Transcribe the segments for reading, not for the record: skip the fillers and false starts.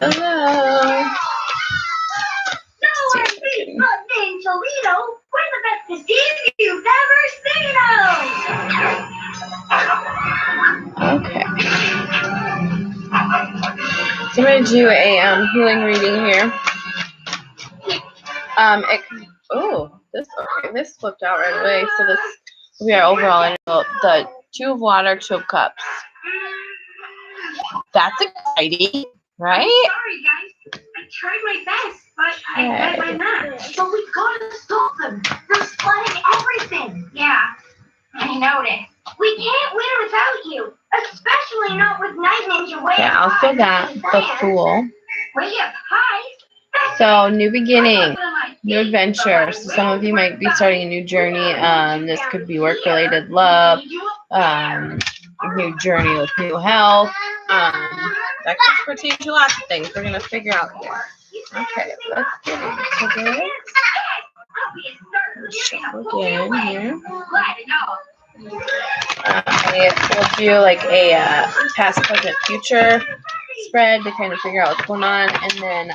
Hello. No, in Toledo, we're the best team you've ever seen. Okay. So I'm going to do a healing reading here. This flipped out right away. So this will be our overall energy. The 2 of water, 2 of cups. That's exciting, right? Sorry, guys. I tried my best, but I read my map. So we gotta stop them. They're flooding everything. Yeah, I noticed. We can't win without you, especially not with Night Ninja way Yeah, up also high. got the Fool. Way up high? So, new beginning, new adventure. So some of you might be starting a new journey. This could be work-related, love, new journey with new health. That could pertain to lots of things. We're going to figure out here. Okay, let's get into this. Let's shuffle again here. We'll do like a past, present, future spread to kind of figure out what's going on, and then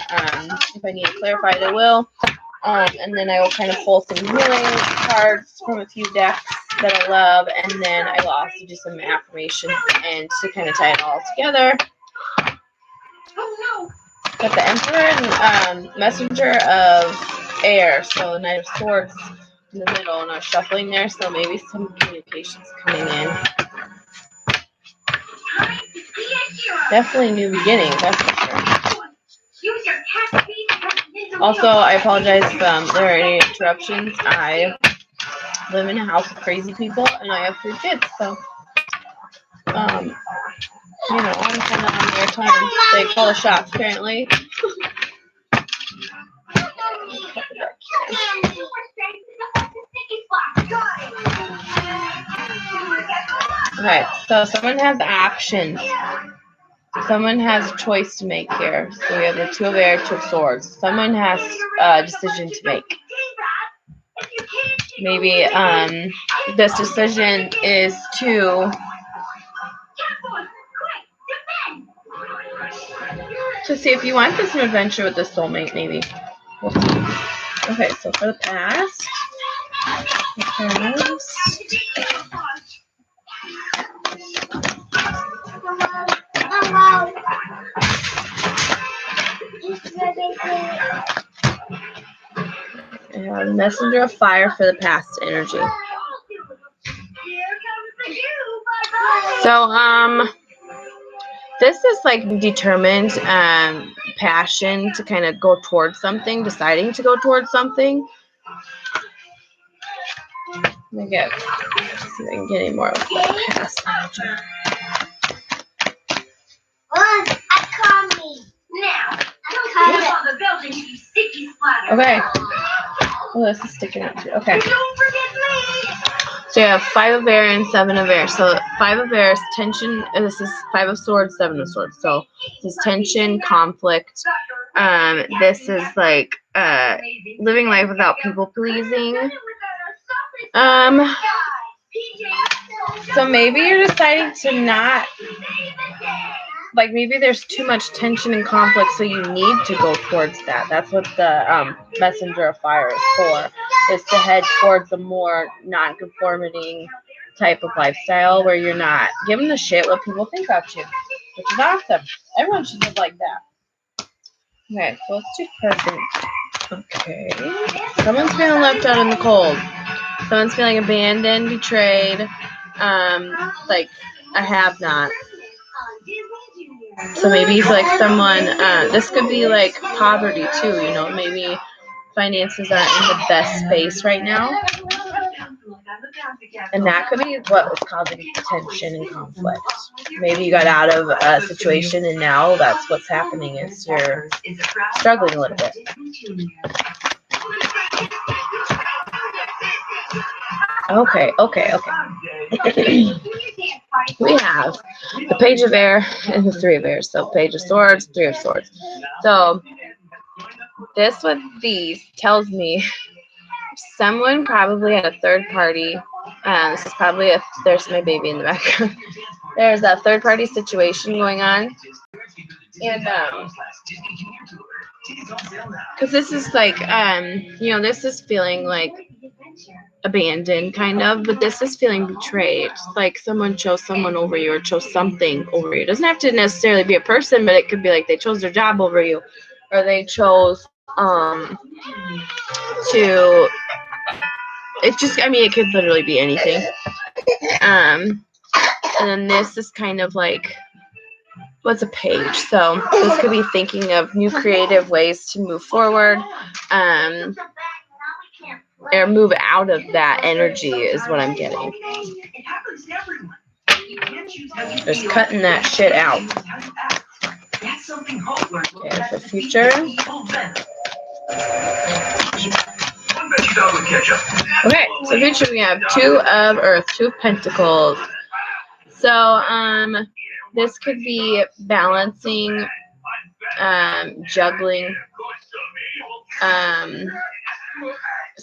if I need to clarify, I will. And then I will kind of pull some healing cards from a few decks that I love, and then I will also do some affirmations and to kind of tie it all together. Got the Emperor and Messenger of Air, so the Knight of Swords in the middle, and I was shuffling there, so maybe some communications coming in. Definitely new beginnings, that's for sure. Also, I apologize if there are any interruptions. I live in a house with crazy people, and I have 3 kids, so, I'm kind of on their time. They call the shots, apparently. Okay, so someone has actions. Someone has a choice to make here. So we have the 2 of Air, 2 of Swords. Someone has a decision to make. Maybe this decision is to see if you want this new adventure with the soulmate, maybe. We'll see. Okay, so for the past. And Messenger of Fire for the past energy. So, this is like determined passion to kind of go towards something, deciding to go towards something. Let me see if I can get any more of the past energy. Okay. Oh, this is sticking out too. Okay. So you have 5 of Air and 7 of Air. So 5 of Air is tension. This is 5 of Swords, 7 of Swords. So this is tension, conflict. This is like living life without people pleasing. So maybe you're deciding to not. Like maybe there's too much tension and conflict, so you need to go towards that. That's what the Messenger of Fire is for, is to head towards a more non-conforming type of lifestyle where you're not giving a shit what people think about you, which is awesome. Everyone should live like that. Okay, so let's do present. Okay. Someone's feeling left out in the cold. Someone's feeling abandoned, betrayed, like a have-not. So maybe you feel like someone, this could be like poverty too, maybe finances aren't in the best space right now. And that could be what was causing tension and conflict. Maybe you got out of a situation and now that's what's happening is you're struggling a little bit. Okay. We have the Page of Air and the 3 of Air. So Page of Swords, 3 of Swords. So this with these tells me someone probably had a third party. This is probably there's my baby in the background. There's a third party situation going on. And because this is like this is feeling like abandoned kind of, but this is feeling betrayed. Like someone chose someone over you or chose something over you. It doesn't have to necessarily be a person, but it could be like they chose their job over you, or they chose to, it could literally be anything. And then this is kind of like, what's a page? So this could be thinking of new creative ways to move forward, or move out of that energy is what I'm getting. Just cutting that shit out. Okay, for future. Okay, so future we have 2 of Earth, 2 of Pentacles. So this could be balancing, juggling.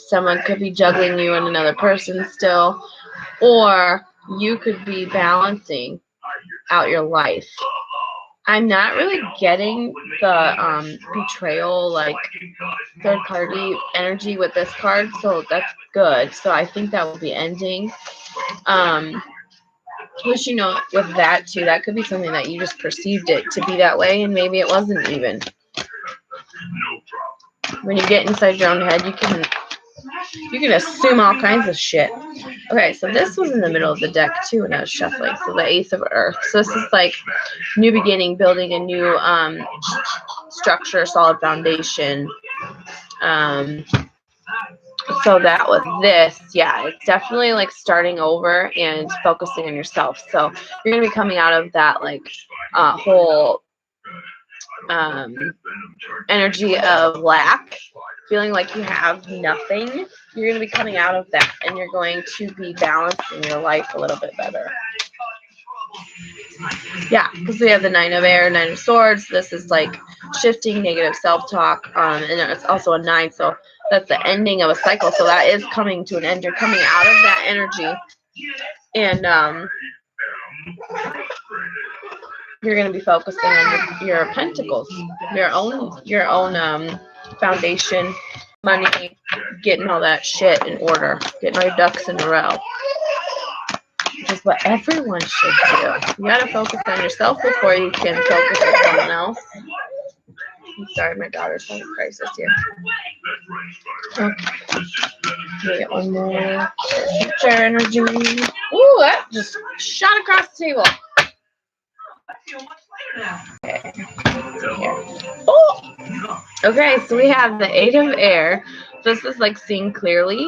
Someone could be juggling you and another person still, or you could be balancing out your life. I'm not really getting the betrayal, like third party energy with this card, so that's good. So I think that will be ending. Which, with that too, that could be something that you just perceived it to be that way, and maybe it wasn't even. When you get inside your own head, you can assume all kinds of shit. Okay, so this was in the middle of the deck too when I was shuffling. So the Ace of Earth. So this is like new beginning, building a new structure, solid foundation. So that with this, yeah, it's definitely like starting over and focusing on yourself. So you're gonna be coming out of that like whole energy of lack, feeling like you have nothing. You're going to be coming out of that, and you're going to be balancing your life a little bit better. Yeah, because we have the 9 of Air, 9 of Swords. This is like shifting negative self-talk, and it's also a 9, so that's the ending of a cycle. So that is coming to an end. You're coming out of that energy, and you're going to be focusing on your pentacles, your own foundation, money, getting all that shit in order, getting all your ducks in a row. Which is what everyone should do. You got to focus on yourself before you can focus on someone else. I'm sorry, my daughter's having a crisis here. Okay. Let me get one more future energy. Ooh, that just shot across the table. Okay. Oh! Okay, so we have the 8 of Air. This is like seeing clearly,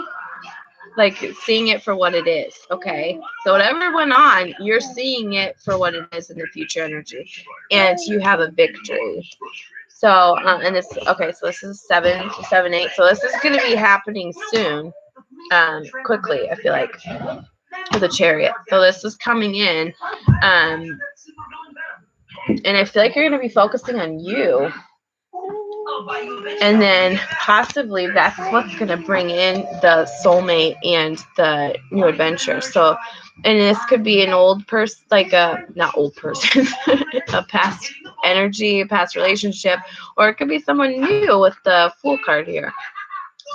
like seeing it for what it is. Okay, so whatever went on, you're seeing it for what it is in the future energy, and you have a victory. So, and this, okay, so this is 7, 8. So this is going to be happening soon, quickly, I feel like, with a Chariot. So this is coming in, and I feel like you're going to be focusing on you. And then possibly that's what's going to bring in the soulmate and the new adventure. So, and this could be an old person, like not old person, a past energy, a past relationship, or it could be someone new with the Fool card here.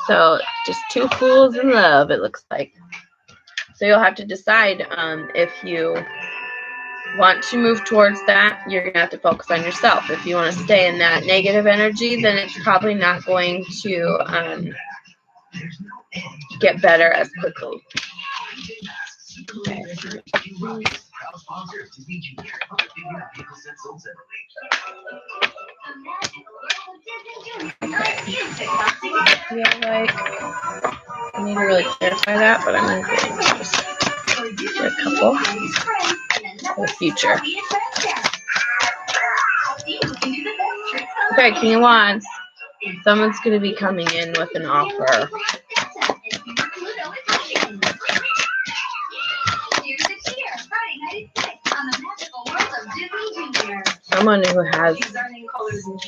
So just 2 fools in love, it looks like. So you'll have to decide if you want to move towards that. You're going to have to focus on yourself. If you want to stay in that negative energy, then it's probably not going to get better as quickly. Okay. Yeah, like, I need to really clarify that, but I'm going to just do a couple for the future. Okay, King of Wands. Someone's going to be coming in with an offer. Someone who has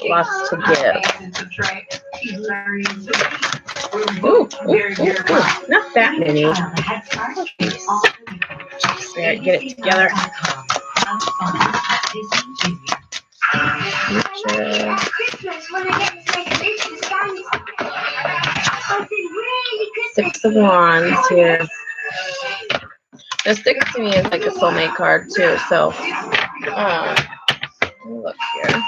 lots to give. Ooh, not that many. Just get it together. Six of Wands here. The six to me is like a soulmate card too. So, let me look here.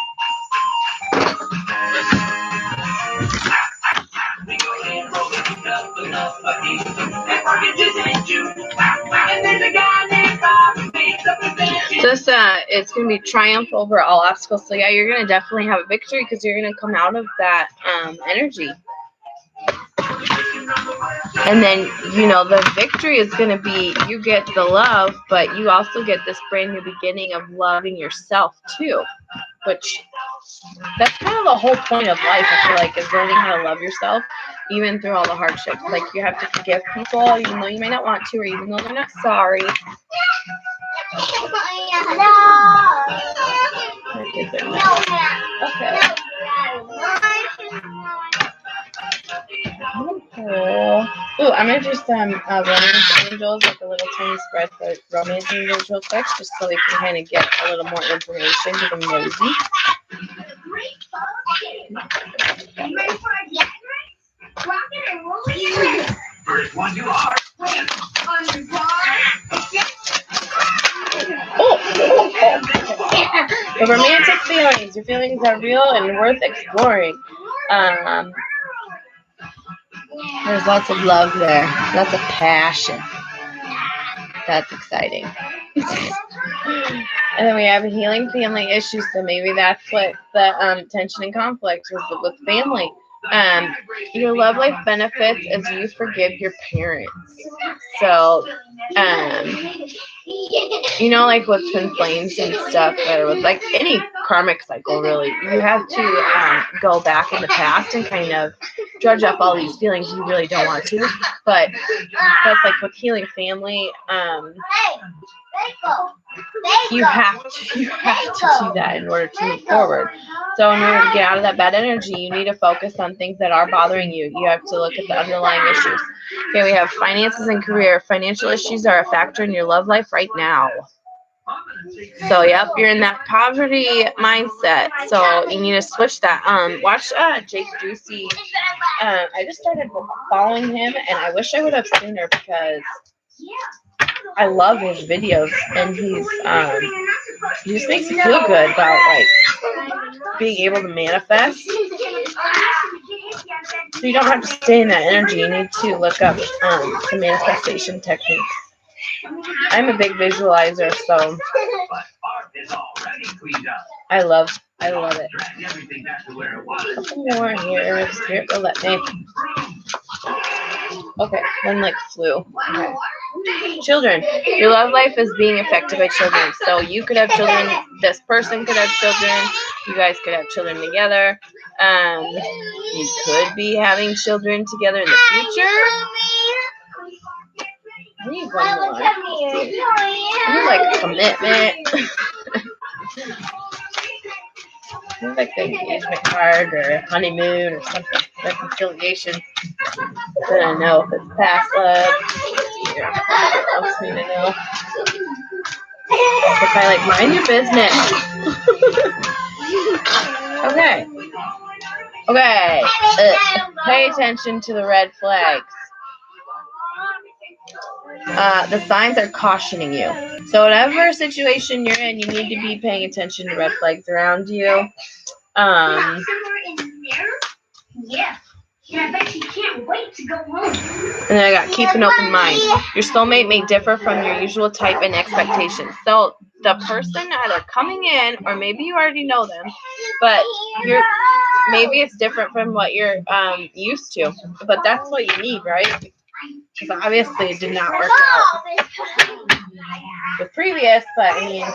So this, it's going to be triumph over all obstacles. So yeah, you're going to definitely have a victory because you're going to come out of that energy. And then, you know, the victory is going to be you get the love, but you also get this brand new beginning of loving yourself too, which that's kind of the whole point of life, I feel like, is learning how to love yourself, even through all the hardships. Like, you have to forgive people, even though you may not want to, or even though they're not sorry. Okay. Cool. Ooh, I'm gonna do some romance angels, like a little tiny spread for romance angels real quick, just so they can kind of get a little more information to the nosy. The romantic feelings. Your feelings are real and worth exploring. There's lots of love there. Lots of passion. That's exciting. And then we have healing family issues. So maybe that's what the tension and conflict is with family. Your love life benefits as you forgive your parents. So, you know, like with twin flames and stuff, or with like any karmic cycle, really, you have to go back in the past and kind of dredge up all these feelings you really don't want to. But that's like with healing family. You have to do that in order to move forward. So in order to get out of that bad energy, you need to focus on things that are bothering you. You have to look at the underlying issues. Okay, we have finances and career. Financial issues are a factor in your love life right now. So, yep, you're in that poverty mindset. So you need to switch that. Watch Jake Ducey. I just started following him, and I wish I would have sooner because I love his videos, and he just makes me feel good about like being able to manifest. So you don't have to stay in that energy. You need to look up some manifestation techniques. I'm a big visualizer, so I love it. A couple more here. Spirit will let me. Okay, one like flu. Okay. Children. Your love life is being affected by children. So you could have children. This person could have children. You guys could have children together. You could be having children together in the future. I need one more. I need like a commitment. I need like the engagement card or honeymoon or something. Reconciliation. I don't know if it's past love. Here, what else need to know? If I like mind your business. Okay. Pay attention to the red flags. The signs are cautioning you. So whatever situation you're in, you need to be paying attention to red flags around you. Yeah. I bet she can't wait to go home. And then I got keep an open mind. Your soulmate may differ from your usual type and expectations. So the person either coming in, or maybe you already know them, but maybe it's different from what you're used to. But that's what you need, right? Because obviously it did not work out with previous, but I mean,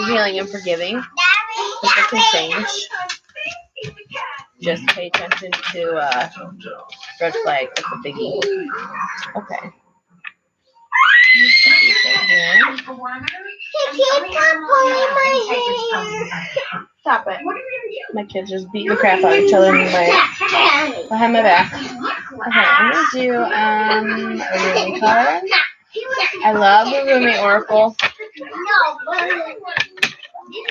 healing and forgiving. People can change. Just pay attention to red flag. That's a biggie. Okay. Stop it. My kids just beat the crap out of each other behind my back. Okay, I'm gonna do a roommate card. I love the roommate oracle.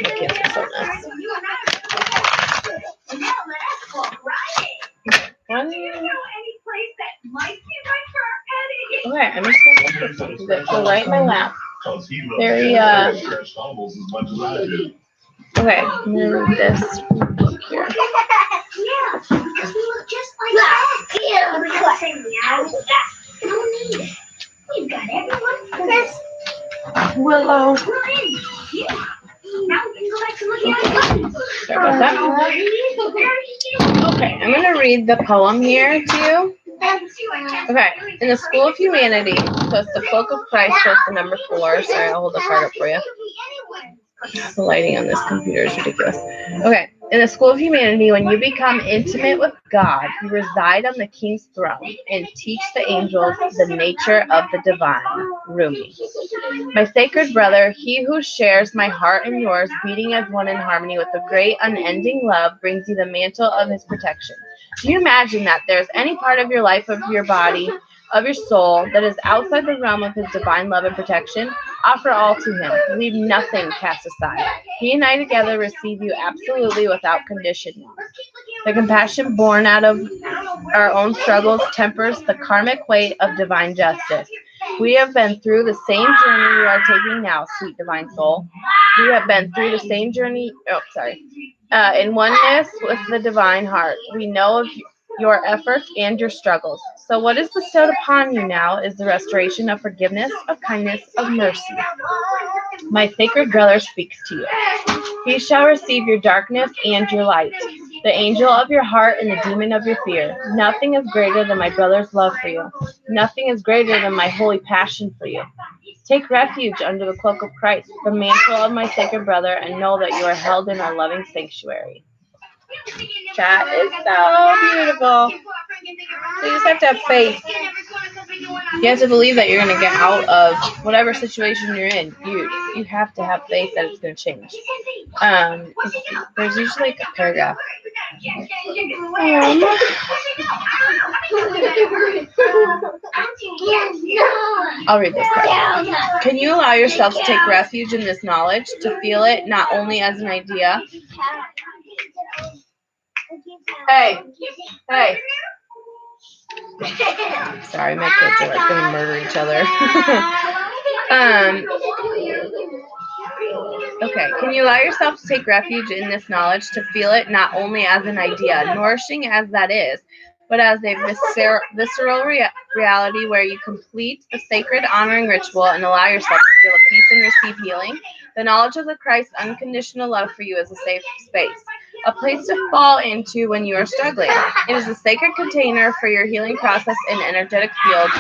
My kids are so nice. One. I'm just gonna put this right in my lap. Very okay, I'm gonna read this book here. Yeah, you look just like that. Yeah, no need. We've got everyone. Willow. Yeah. Now we can go back to looking at buttons. Sorry about that. Okay, I'm gonna read the poem here to you. Okay, in the School of Humanity, so it's the Cloak of Christ, so it's the number 4. Sorry, I'll hold the card up for you. The lighting on this computer is ridiculous. Okay, in the School of Humanity, when you become intimate with God, you reside on the King's throne and teach the angels the nature of the divine. Rumi. My sacred brother, he who shares my heart and yours, beating as one in harmony with the great unending love, brings you the mantle of his protection. Do you imagine that there's any part of your life, of your body, of your soul, that is outside the realm of his divine love and protection? Offer all to him. Leave nothing cast aside. He and I together receive you absolutely without condition. The compassion born out of our own struggles tempers the karmic weight of divine justice. We have been through the same journey you are taking now, sweet divine soul. We have been through the same journey, in oneness with the divine heart. We know of your efforts and your struggles. So what is bestowed upon you now is the restoration of forgiveness, of kindness, of mercy. My sacred brother speaks to you. He shall receive your darkness and your light, the angel of your heart and the demon of your fear. Nothing is greater than my brother's love for you. Nothing is greater than my holy passion for you. Take refuge under the cloak of Christ, the mantle of my sacred brother, and know that you are held in our loving sanctuary. That is so beautiful. So you just have to have faith. You have to believe that you're going to get out of whatever situation you're in. You have to have faith that it's going to change. There's usually like a paragraph. I'll read this part. Can you allow yourself to take refuge in this knowledge, to feel it not only as an idea? Hey. Sorry, my kids are like gonna murder each other. Okay, can you allow yourself to take refuge in this knowledge, to feel it not only as an idea, nourishing as that is, but as a visceral reality where you complete the sacred honoring ritual and allow yourself to feel a peace and receive healing? The knowledge of the Christ's unconditional love for you is a safe space, a place to fall into when you are struggling. It is a sacred container for your healing process and energetic field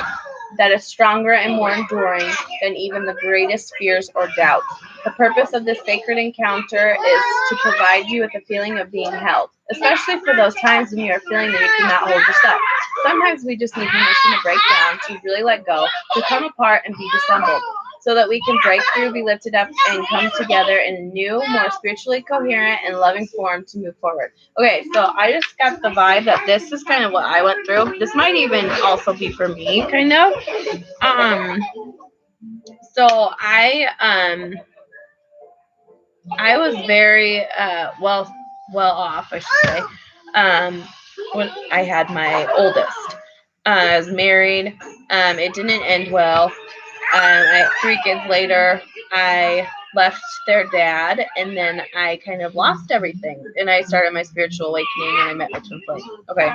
that is stronger and more enduring than even the greatest fears or doubts. The purpose of this sacred encounter is to provide you with a feeling of being held, especially for those times when you are feeling that you cannot hold yourself. Sometimes we just need permission to break down, to really let go, to come apart and be disassembled, so that we can break through, be lifted up, and come together in a new, more spiritually coherent and loving form to move forward. Okay, so I just got the vibe that this is kind of what I went through. This might even also be for me, kind of. So I was very well off, I should say, when I had my oldest. I was married. It didn't end well. 3 kids later, I left their dad, and then I kind of lost everything. And I started my spiritual awakening, and I met my twin flame. Okay.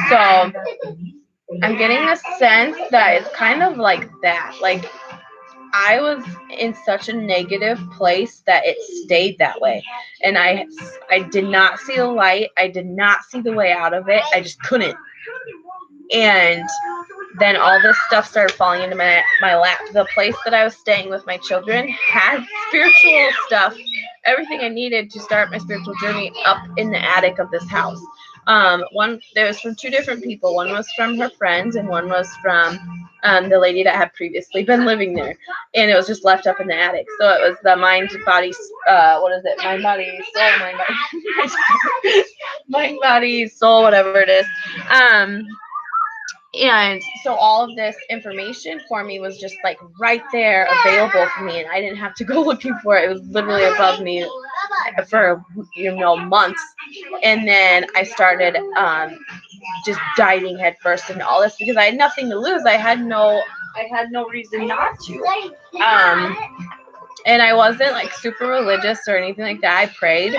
So I'm getting the sense that it's kind of like that. Like, I was in such a negative place that it stayed that way. And I did not see the light. I did not see the way out of it. I just couldn't. And then all this stuff started falling into my lap. The place that I was staying with my children had spiritual stuff, everything I needed to start my spiritual journey up in the attic of this house. There was from 2 different people. One was from her friends, and one was from the lady that had previously been living there. And it was just left up in the attic. So it was the mind, body, soul, whatever it is. And so all of this information for me was just like right there available for me, and I didn't have to go looking for it. It was literally above me for months. And then I started just diving headfirst into all this because I had nothing to lose. I had no reason not to. And I wasn't like super religious or anything like that. I prayed.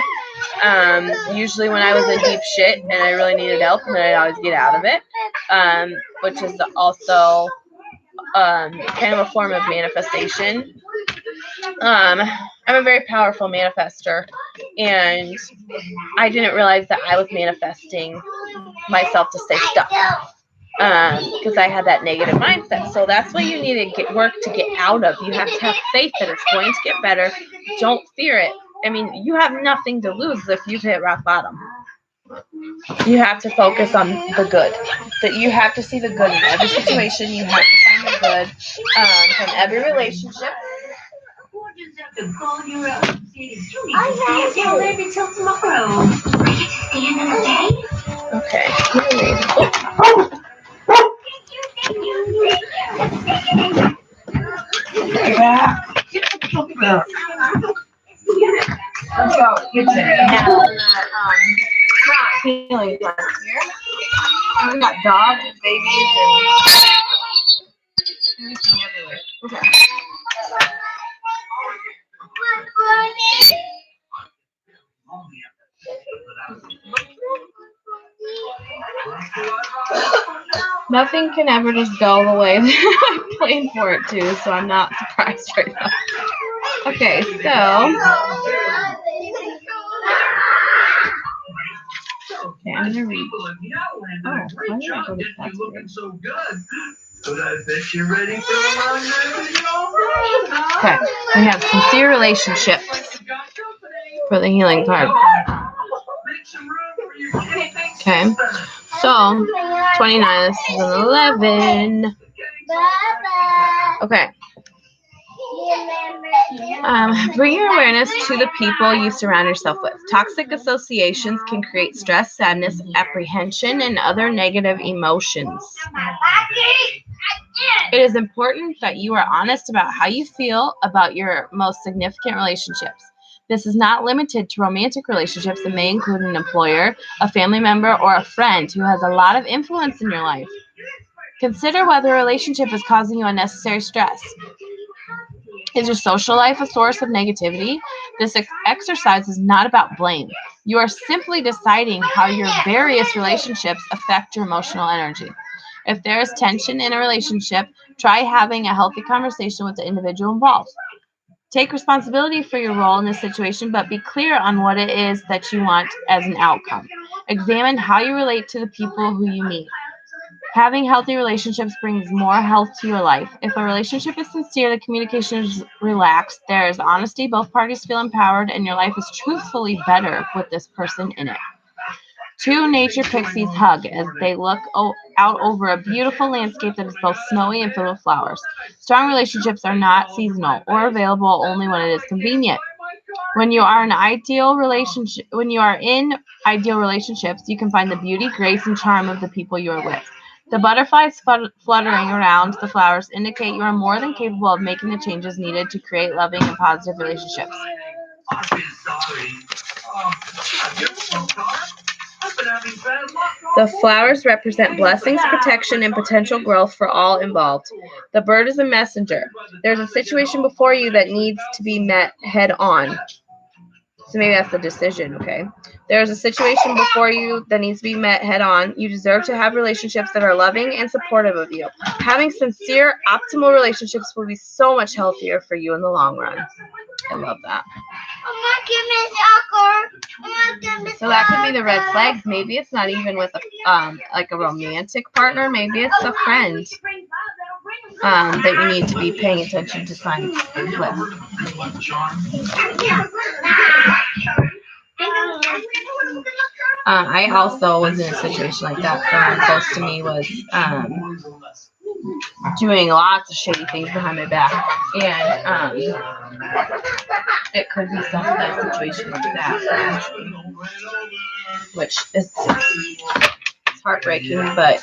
Usually when I was in deep shit and I really needed help, and then I'd always get out of it. Which is also kind of a form of manifestation. I'm a very powerful manifester, and I didn't realize that I was manifesting myself to stay stuck. Because I had that negative mindset. So that's what you need to work to get out of. You have to have faith that it's going to get better. Don't fear it. I mean, you have nothing to lose if you've hit rock bottom. You have to focus on the good. That you have to see the good in every situation. You have to find the good from every relationship. Maybe till tomorrow. Okay. Let's go. Get healing part here. And we got dogs and babies and everything everywhere. Okay. Nothing can ever just go the way that I planned for it to, so I'm not surprised right now. Okay, so okay, I'm gonna read. Oh, why did I go to that? Okay, we have sincere relationships for the healing card. Okay, so 29, this is an 11. Okay. Bring your awareness to the people you surround yourself with. Toxic associations can create stress, sadness, apprehension, and other negative emotions. It is important that you are honest about how you feel about your most significant relationships. This is not limited to romantic relationships and may include an employer, a family member, or a friend who has a lot of influence in your life. Consider whether a relationship is causing you unnecessary stress. Is your social life a source of negativity? This exercise is not about blame. You are simply deciding how your various relationships affect your emotional energy. If there is tension in a relationship, try having a healthy conversation with the individual involved. Take responsibility for your role in this situation, but be clear on what it is that you want as an outcome. Examine how you relate to the people who you meet. Having healthy relationships brings more health to your life. If a relationship is sincere, the communication is relaxed, there is honesty, both parties feel empowered, and your life is truthfully better with this person in it. Two nature pixies hug as they look out over a beautiful landscape that is both snowy and filled with flowers. Strong relationships are not seasonal or available only when it is convenient. When you are in ideal relationships, you can find the beauty, grace, and charm of the people you are with. The butterflies fluttering around the flowers indicate you are more than capable of making the changes needed to create loving and positive relationships. The flowers represent blessings, protection, and potential growth for all involved. The bird is a messenger. There's a situation before you that needs to be met head on. So maybe that's the decision, okay? There's a situation before you that needs to be met head on. You deserve to have relationships that are loving and supportive of you. Having sincere, optimal relationships will be so much healthier for you in the long run. I love that. So that could be the red flags. Maybe it's not even with a romantic partner. Maybe it's a friend that you need to be paying attention to signs with. I also was in a situation like that. Someone close to me was doing lots of shady things behind my back, and it could be some kind of situation like that, which is it's heartbreaking. But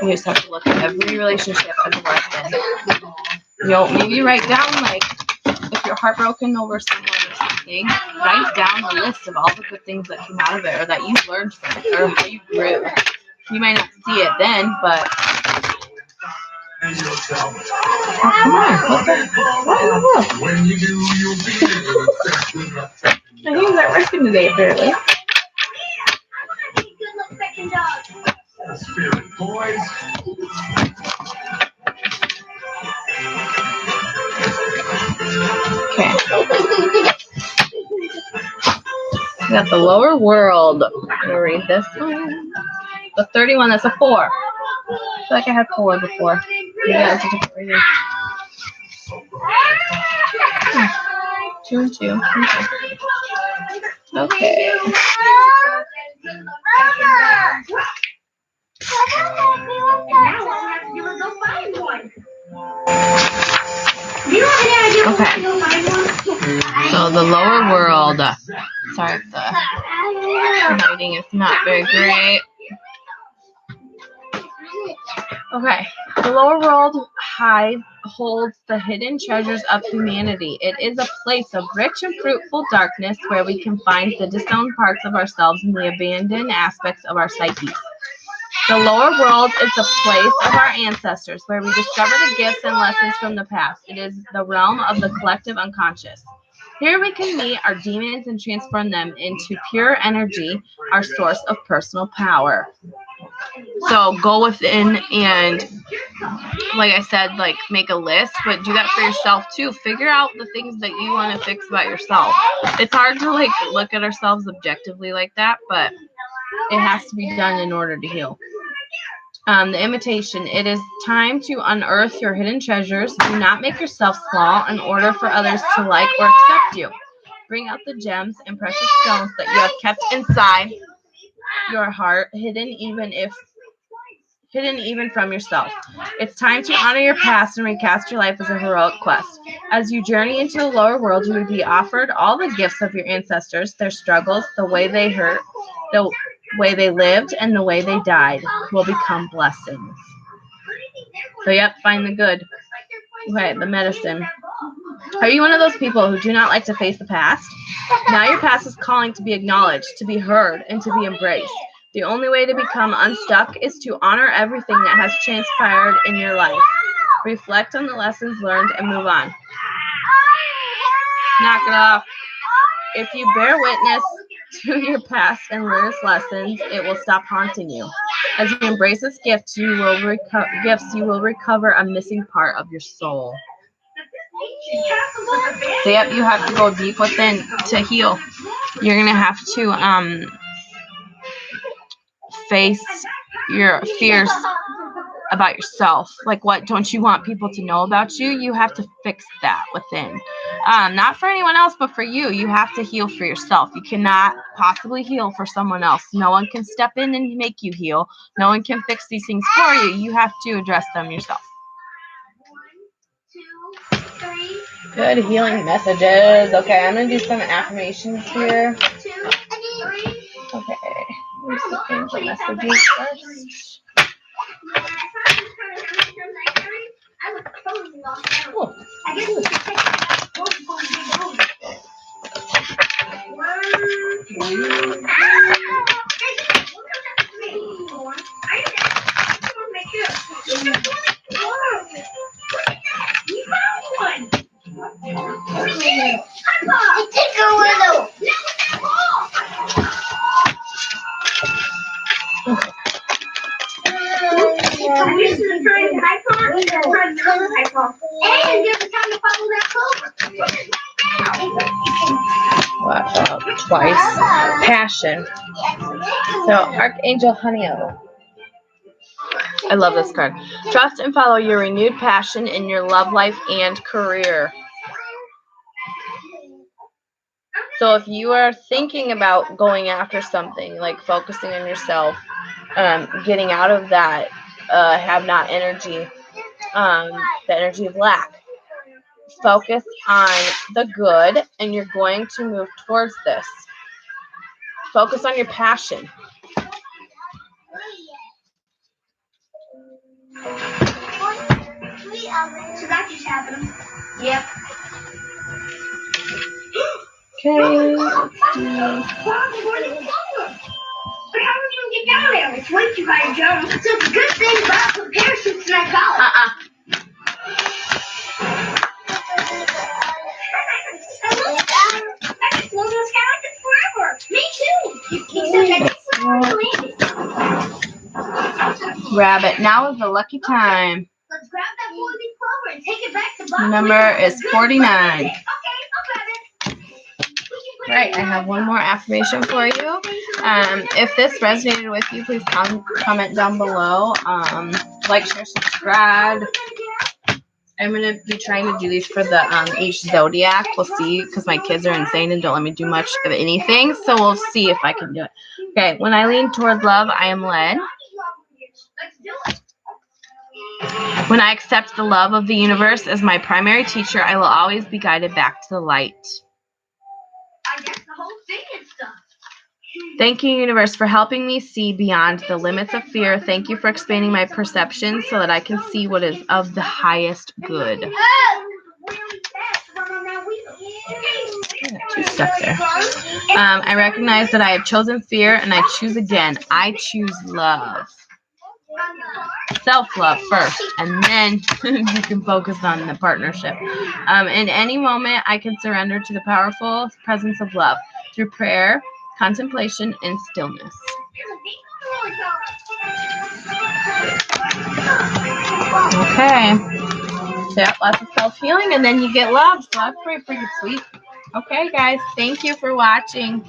you just have to look at every relationship as a lesson. Maybe write down, like, if you're heartbroken over someone or something, write down a list of all the good things that came out of it, or that you learned from it, or how you grew. You might not see it then, but come on, what the? When you do, you'll be I think that working today, apparently. Spirit boys. Okay. We got the lower world. I'm gonna read this one. The 31, that's a 4. I feel like I had 4 before. Yeah, it's a different reading. 2 and 2. Okay. Okay. So the lower world. Sorry if the lighting is not very great. Okay. The lower world holds the hidden treasures of humanity. It is a place of rich and fruitful darkness where we can find the disowned parts of ourselves and the abandoned aspects of our psyches. The lower world is the place of our ancestors where we discover the gifts and lessons from the past. It is the realm of the collective unconscious. Here we can meet our demons and transform them into pure energy, our source of personal power. So go within and, like I said, like make a list, but do that for yourself too. Figure out the things that you want to fix about yourself. It's hard to like look at ourselves objectively like that, but it has to be done in order to heal. The invitation. It is time to unearth your hidden treasures. Do not make yourself small in order for others to like or accept you. Bring out the gems and precious stones that you have kept inside your heart, hidden even from yourself. It's time to honor your past and recast your life as a heroic quest. As you journey into the lower world, you will be offered all the gifts of your ancestors, their struggles, the way they hurt, the way they lived, and the way they died will become blessings. So yep, find the good. Okay, the medicine. Are you one of those people who do not like to face the past? Now your past is calling to be acknowledged, to be heard, and to be embraced. The only way to become unstuck is to honor everything that has transpired in your life. Reflect on the lessons learned and move on. Knock it off. If you bear witness to your past and learn its lessons, it will stop haunting you. As you embrace its gifts, you will recover a missing part of your soul. So yep, you have to go deep within to heal. You're gonna have to face your fears about yourself. Like, what don't you want people to know about you? You have to fix that within. Not for anyone else, but for you. You have to heal for yourself. You cannot possibly heal for someone else. No one can step in and make you heal. No one can fix these things for you. You have to address them yourself. 1, 2, 3. Good healing messages. Okay, I'm going to do some affirmations here. Okay. Here's the angel messages first. Cool. Watch out twice. Passion. So Archangel Haniel. I love this card. Trust and follow your renewed passion in your love life and career. So if you are thinking about going after something, like focusing on yourself, getting out of that have not energy, the energy of lack, focus on the good and you're going to move towards this. Focus on your passion. So that just happened. Yep. Okay. But how are we going to get down there? It's way too high to jump. So the good thing about the parachutes in that college. I just love those characters forever. Me too. Except I just Rabbit, now is the lucky time. Let's grab that 4 leaf clover and take it back to Bob. Number is 49. Okay, I'll grab it. Right, I have one more affirmation for you. If this resonated with you, please comment down below. Like, share, subscribe. I'm going to be trying to do these for the each zodiac. We'll see, because my kids are insane and don't let me do much of anything. So we'll see if I can do it. Okay, when I lean toward love, I am led. Let's do it. When I accept the love of the universe as my primary teacher, I will always be guided back to the light. I guess the whole thing is stuff. Thank you, universe, for helping me see beyond the limits of fear. Thank you for expanding my perception so that I can see what is of the highest good. Two stuck there. I recognize that I have chosen fear and I choose again. I choose love. Self-love first, and then you can focus on the partnership. In any moment, I can surrender to the powerful presence of love through prayer, contemplation, and stillness. Okay. So yeah, lots of self-healing, and then you get love. So that's pretty sweet. Okay, guys. Thank you for watching.